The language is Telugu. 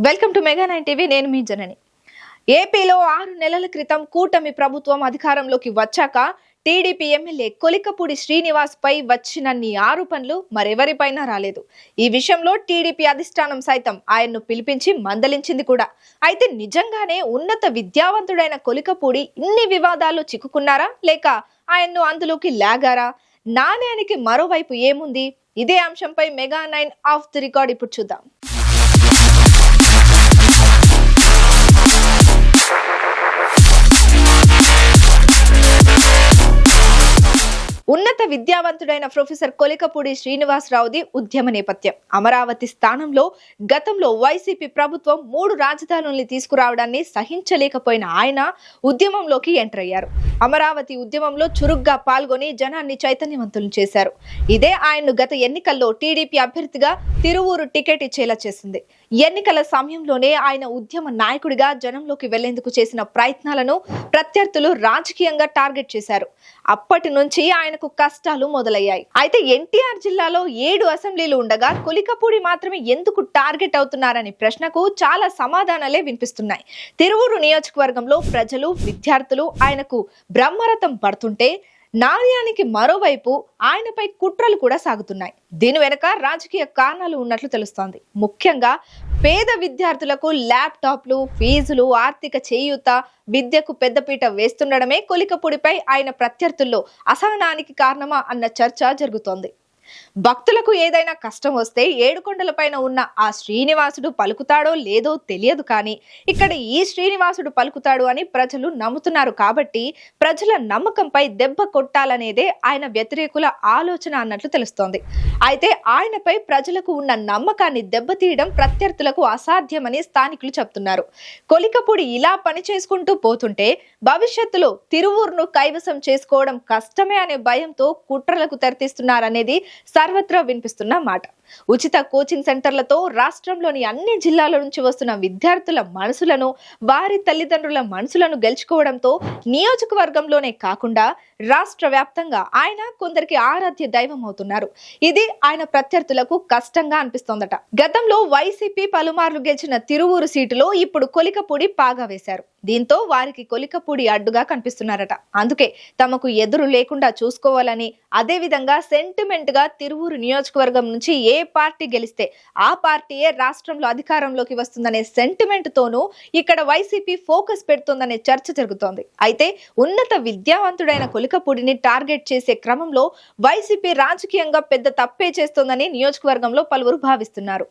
Welcome to mega 9 TV. నేను మీ జనని. ఏపీలో 6 నెలల క్రితం కూటమి ప్రభుత్వం అధికారంలోకి వచ్చాక టీడీపీ ఎమ్మెల్యే కొలికపూడి శ్రీనివాస్ పై వచ్చినన్ని ఆరోపణలు మరెవరిపైనా రాలేదు. ఈ విషయంలో టీడీపీ అధిష్టానం సైతం ఆయన్ను పిలిపించి మందలించింది కూడా. అయితే నిజంగానే ఉన్నత విద్యావంతుడైన కొలికపూడి ఇన్ని వివాదాలు చిక్కుకున్నారా, లేక ఆయన్ను అందులోకి లాగారా? నాణ్యానికి మరోవైపు ఏముంది? ఇదే అంశంపై మెగా 9 ఆఫ్ ది రికార్డ్ ఇప్పుడు చూద్దాం. ఉన్నత విద్యావంతుడైన ప్రొఫెసర్ కొలికపూడి శ్రీనివాసరావుది ఉద్యమ నేపథ్యం. అమరావతి స్థానంలో గతంలో వైసీపీ ప్రభుత్వం 3 రాజధానుల్ని తీసుకురావడాన్ని సహించలేకపోయిన ఆయన ఉద్యమంలోకి ఎంటర్ అయ్యారు. అమరావతి ఉద్యమంలో చురుగ్గా పాల్గొని జనాన్ని చైతన్యవంతులు చేశారు. ఇదే ఆయన్ను గత ఎన్నికల్లో టీడీపీ అభ్యర్థిగా తిరువూరు టికెట్ ఇచ్చేలా చేసింది. ఎన్నికల సమయంలోనే ఆయన ఉద్యమ నాయకుడిగా జనంలోకి వెళ్లేందుకు చేసిన ప్రయత్నాలను ప్రత్యర్థులు రాజకీయంగా టార్గెట్ చేశారు. అప్పటి నుంచి ఆయనకు కష్టాలు మొదలయ్యాయి. అయితే ఎన్టీఆర్ జిల్లాలో 7 అసెంబ్లీలు ఉండగా కొలికపూడి మాత్రమే ఎందుకు టార్గెట్ అవుతున్నారనే ప్రశ్నకు చాలా సమాధానాలే వినిపిస్తున్నాయి. తిరువూరు నియోజకవర్గంలో ప్రజలు, విద్యార్థులు ఆయనకు బ్రహ్మరథం పడుతుంటే, నాణ్యానికి మరోవైపు ఆయనపై కుట్రలు కూడా సాగుతున్నాయి. దీని వెనక రాజకీయ కారణాలు ఉన్నట్లు తెలుస్తోంది. ముఖ్యంగా పేద విద్యార్థులకు ల్యాప్టాప్లు, ఫీజులు, ఆర్థిక చేయూత, విద్యకు పెద్దపీట వేస్తుండడమే కొలికపూడిపై ఆయన ప్రత్యర్థుల్లో అసహనానికి కారణమా అన్న చర్చ జరుగుతోంది. భక్తులకు ఏదైనా కష్టం వస్తే ఏడుకొండలపైన ఉన్న ఆ శ్రీనివాసుడు పలుకుతాడో లేదో తెలియదు, కానీ ఇక్కడ ఈ శ్రీనివాసుడు పలుకుతాడు అని ప్రజలు నమ్ముతున్నారు. కాబట్టి ప్రజల నమ్మకంపై దెబ్బ కొట్టాలనేదే ఆయన వ్యతిరేకుల ఆలోచన అన్నట్లు తెలుస్తోంది. అయితే ఆయనపై ప్రజలకు ఉన్న నమ్మకాన్ని దెబ్బతీయడం ప్రత్యర్థులకు అసాధ్యమని స్థానికులు చెప్తున్నారు. కొలికపూడి ఇలా పని చేసుకుంటూ పోతుంటే భవిష్యత్తులో తిరువూరును కైవసం చేసుకోవడం కష్టమే అనే భయంతో కుట్రలకు తెరతీస్తున్నారనేది సర్వత్రా వినిపిస్తున్న మాట. ఉచిత కోచింగ్ సెంటర్లతో రాష్ట్రంలోని అన్ని జిల్లాల నుంచి వస్తున్న విద్యార్థుల మనసులను, వారి తల్లిదండ్రుల మనసులను గెలుచుకోవడంతో నియోజకవర్గంలోనే కాకుండా రాష్ట్ర వ్యాప్తంగా ఆయన కొందరికి ఆరాధ్య దైవం అవుతున్నారు. ఇది ఆయన ప్రత్యర్థులకు కష్టంగా అనిపిస్తోందట. గతంలో వైసీపీ పలుమార్లు గెలిచిన తిరువూరు సీటులో ఇప్పుడు కొలికపూడి పాగా వేశారు. దీంతో వారికి కొలికపూడి అడ్డుగా కనిపిస్తున్నారట. అందుకే తమకు ఎదురు లేకుండా చూసుకోవాలని, అదే విధంగా సెంటిమెంట్ గా తిరువూరు నియోజకవర్గం నుంచి ఏ పార్టీ గెలిస్తే ఆ పార్టీయే రాష్ట్రంలో అధికారంలోకి వస్తుందనే సెంటిమెంట్ తోనూ ఇక్కడ వైసీపీ ఫోకస్ పెడుతుందనే చర్చ జరుగుతోంది. అయితే ఉన్నత విద్యావంతుడైన కొలికపూడిని టార్గెట్ చేసే క్రమంలో వైసీపీ రాజకీయంగా పెద్ద తప్పే చేస్తోందని నియోజకవర్గంలో పలువురు భావిస్తున్నారు.